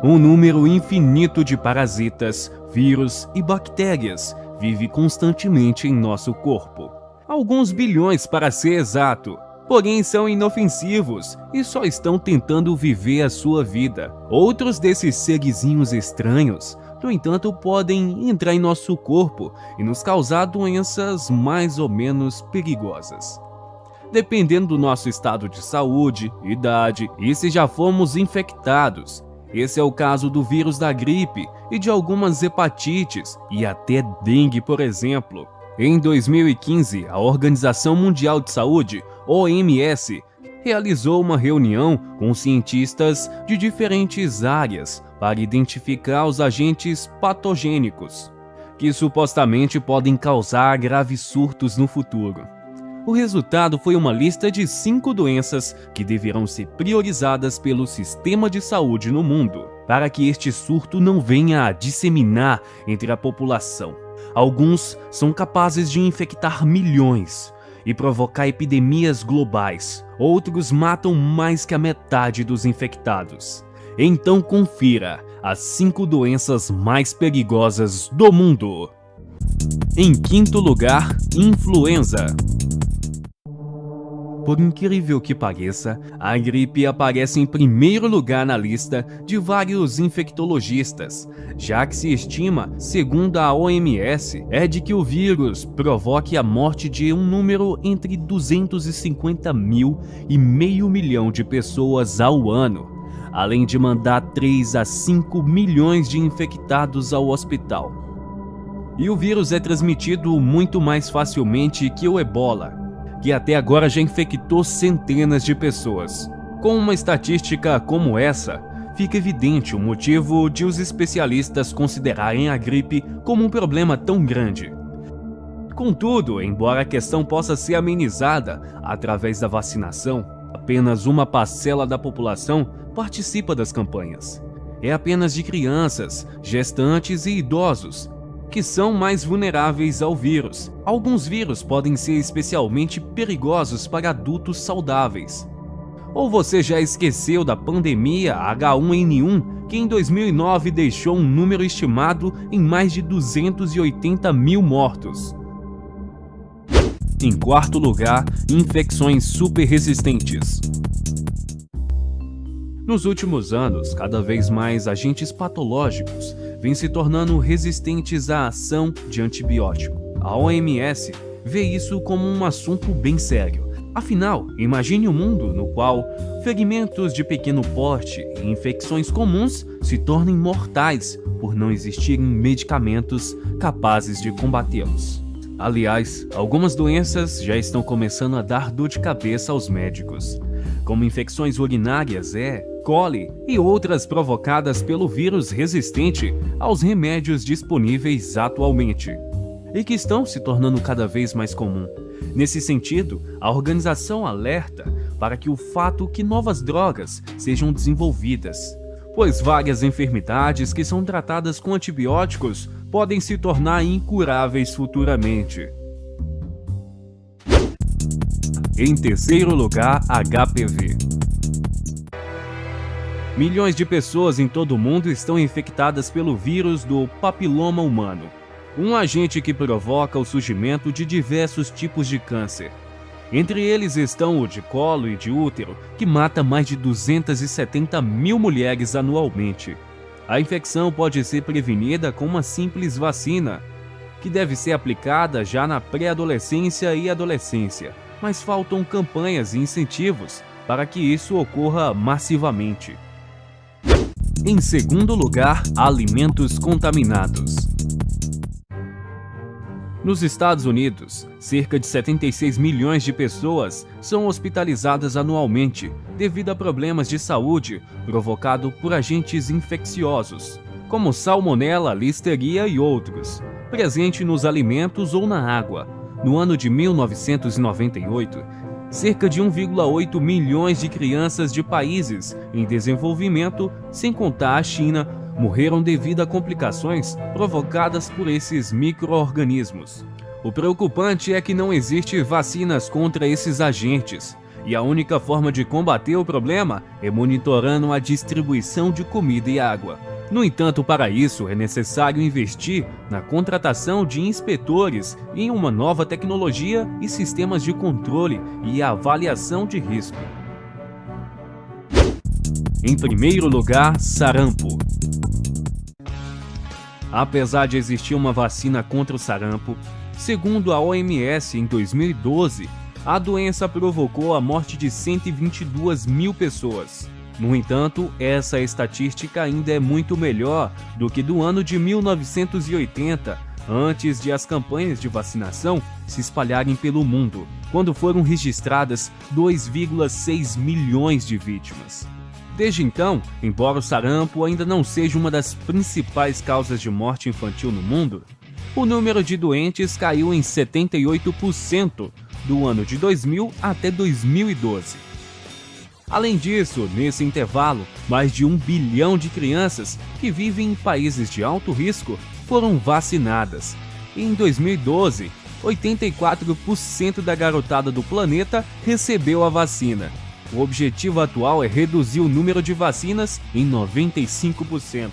Um número infinito de parasitas, vírus e bactérias vive constantemente em nosso corpo. Alguns bilhões para ser exato, porém são inofensivos e só estão tentando viver a sua vida. Outros desses serizinhos estranhos, no entanto, podem entrar em nosso corpo e nos causar doenças mais ou menos perigosas, dependendo do nosso estado de saúde, idade e se já fomos infectados. Esse é o caso do vírus da gripe e de algumas hepatites e até dengue, por exemplo. Em 2015, a Organização Mundial de Saúde, OMS, realizou uma reunião com cientistas de diferentes áreas para identificar os agentes patogênicos, que supostamente podem causar graves surtos no futuro. O resultado foi uma lista de 5 doenças que deverão ser priorizadas pelo sistema de saúde no mundo, para que este surto não venha a disseminar entre a população. Alguns são capazes de infectar milhões e provocar epidemias globais. Outros matam mais que a metade dos infectados. Então confira as 5 doenças mais perigosas do mundo. Em quinto lugar, influenza. Por incrível que pareça, a gripe aparece em primeiro lugar na lista de vários infectologistas, já que se estima, segundo a OMS, de que o vírus provoque a morte de um número entre 250 mil e meio milhão de pessoas ao ano, além de mandar 3 a 5 milhões de infectados ao hospital. E o vírus é transmitido muito mais facilmente que o Ebola, que até agora já infectou centenas de pessoas. Com uma estatística como essa, fica evidente o motivo de os especialistas considerarem a gripe como um problema tão grande. Contudo, embora a questão possa ser amenizada através da vacinação, apenas uma parcela da população participa das campanhas. É apenas de crianças, gestantes e idosos que são mais vulneráveis ao vírus. Alguns vírus podem ser especialmente perigosos para adultos saudáveis. Ou você já esqueceu da pandemia H1N1, que em 2009 deixou um número estimado em mais de 280 mil mortos? Em quarto lugar, infecções superresistentes. Nos últimos anos, cada vez mais agentes patológicos vêm se tornando resistentes à ação de antibiótico. A OMS vê isso como um assunto bem sério. Afinal, imagine um mundo no qual ferimentos de pequeno porte e infecções comuns se tornem mortais por não existirem medicamentos capazes de combatê-los. Aliás, algumas doenças já estão começando a dar dor de cabeça aos médicos, como infecções urinárias, coli e outras provocadas pelo vírus resistente aos remédios disponíveis atualmente, e que estão se tornando cada vez mais comum. Nesse sentido, a organização alerta para que o fato que novas drogas sejam desenvolvidas, pois várias enfermidades que são tratadas com antibióticos podem se tornar incuráveis futuramente. Em terceiro lugar, HPV. Milhões de pessoas em todo o mundo estão infectadas pelo vírus do papiloma humano, um agente que provoca o surgimento de diversos tipos de câncer. Entre eles estão o de colo e de útero, que mata mais de 270 mil mulheres anualmente. A infecção pode ser prevenida com uma simples vacina, que deve ser aplicada já na pré-adolescência e adolescência, mas faltam campanhas e incentivos para que isso ocorra massivamente. Em segundo lugar, alimentos contaminados. Nos Estados Unidos, cerca de 76 milhões de pessoas são hospitalizadas anualmente devido a problemas de saúde provocados por agentes infecciosos, como salmonela, listeria e outros, presente nos alimentos ou na água. No ano de 1998, cerca de 1,8 milhões de crianças de países em desenvolvimento, sem contar a China, morreram devido a complicações provocadas por esses micro-organismos. O preocupante é que não existem vacinas contra esses agentes, e a única forma de combater o problema é monitorando a distribuição de comida e água. No entanto, para isso é necessário investir na contratação de inspetores e em uma nova tecnologia e sistemas de controle e avaliação de risco. Em primeiro lugar, sarampo. Apesar de existir uma vacina contra o sarampo, segundo a OMS em 2012, a doença provocou a morte de 122 mil pessoas. No entanto, essa estatística ainda é muito melhor do que do ano de 1980, antes de as campanhas de vacinação se espalharem pelo mundo, quando foram registradas 2,6 milhões de vítimas. Desde então, embora o sarampo ainda não seja uma das principais causas de morte infantil no mundo, o número de doentes caiu em 78% do ano de 2000 até 2012. Além disso, nesse intervalo, mais de 1 bilhão de crianças que vivem em países de alto risco foram vacinadas. E em 2012, 84% da garotada do planeta recebeu a vacina. O objetivo atual é reduzir o número de vacinas em 95%.